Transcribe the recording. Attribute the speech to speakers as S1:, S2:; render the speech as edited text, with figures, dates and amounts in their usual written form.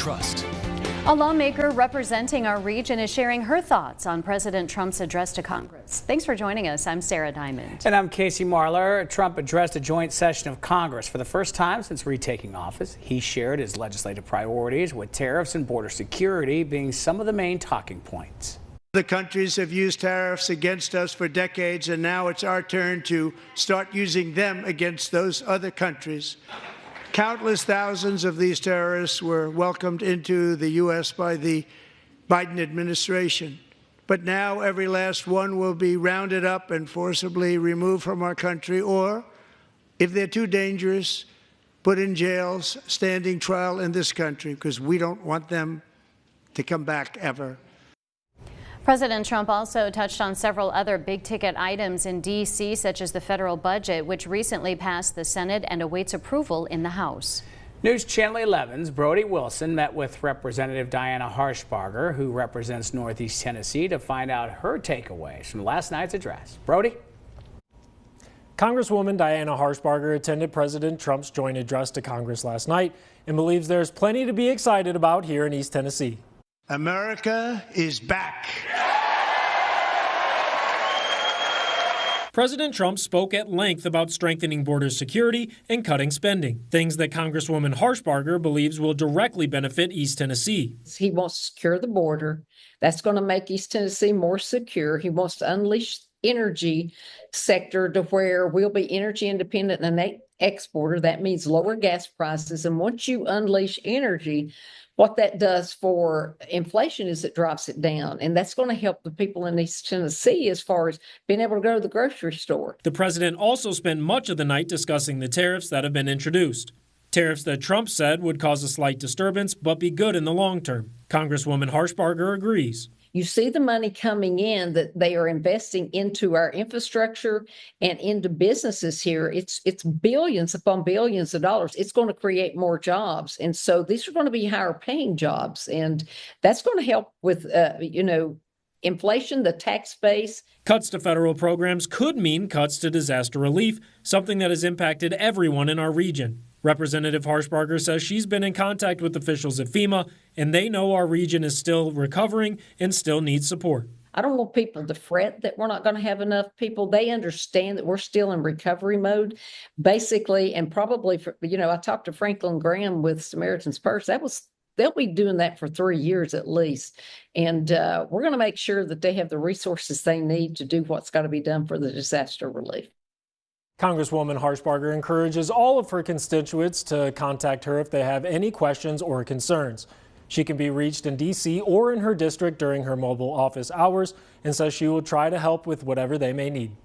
S1: trust.
S2: A lawmaker representing our region is sharing her thoughts on President Trump's address to Congress. Thanks for joining us. I'm Sarah Diamond.
S3: And I'm Casey Marlar. Trump addressed a joint session of Congress for the first time since retaking office. He shared his legislative priorities, with tariffs and border security being some of the main talking points.
S4: The countries have used tariffs against us for decades, and now it's our turn to start using them against those other countries. Countless thousands of these terrorists were welcomed into the U.S. by the Biden administration. But now every last one will be rounded up and forcibly removed from our country, or, if they're too dangerous, put in jails, standing trial in this country, because we don't want them to come back ever.
S2: President Trump also touched on several other big-ticket items in D.C., such as the federal budget, which recently passed the Senate and awaits approval in the House.
S3: News Channel 11's Brody Wilson met with Representative Diana Harshbarger, who represents Northeast Tennessee, to find out her takeaways from last night's address. Brody?
S5: Congresswoman Diana Harshbarger attended President Trump's joint address to Congress last night and believes there's plenty to be excited about here in East Tennessee.
S4: America is back.
S5: President Trump spoke at length about strengthening border security and cutting spending, things that Congresswoman Harshbarger believes will directly benefit East Tennessee.
S6: He wants to secure the border. That's going to make East Tennessee more secure. He wants to unleash energy sector to where we'll be energy independent and an exporter. That means lower gas prices. And once you unleash energy, what that does for inflation is it drops it down. And that's going to help the people in East Tennessee as far as being able to go to the grocery store.
S5: The president also spent much of the night discussing the tariffs that have been introduced. Tariffs that Trump said would cause a slight disturbance but be good in the long term. Congresswoman Harshbarger agrees.
S6: You see the money coming in that they are investing into our infrastructure and into businesses here. It's billions upon billions of dollars. It's going to create more jobs. And so these are going to be higher paying jobs. And that's going to help with, inflation, the tax base.
S5: Cuts to federal programs could mean cuts to disaster relief, something that has impacted everyone in our region. Representative Harshbarger says she's been in contact with officials at FEMA, and they know our region is still recovering and still needs support.
S6: I don't want people to fret that we're not going to have enough people. They understand that we're still in recovery mode, basically, and probably, I talked to Franklin Graham with Samaritan's Purse. They'll be doing that for 3 years at least. And we're going to make sure that they have the resources they need to do what's got to be done for the disaster relief.
S5: Congresswoman Harshbarger encourages all of her constituents to contact her if they have any questions or concerns. She can be reached in D.C. or in her district during her mobile office hours and says she will try to help with whatever they may need.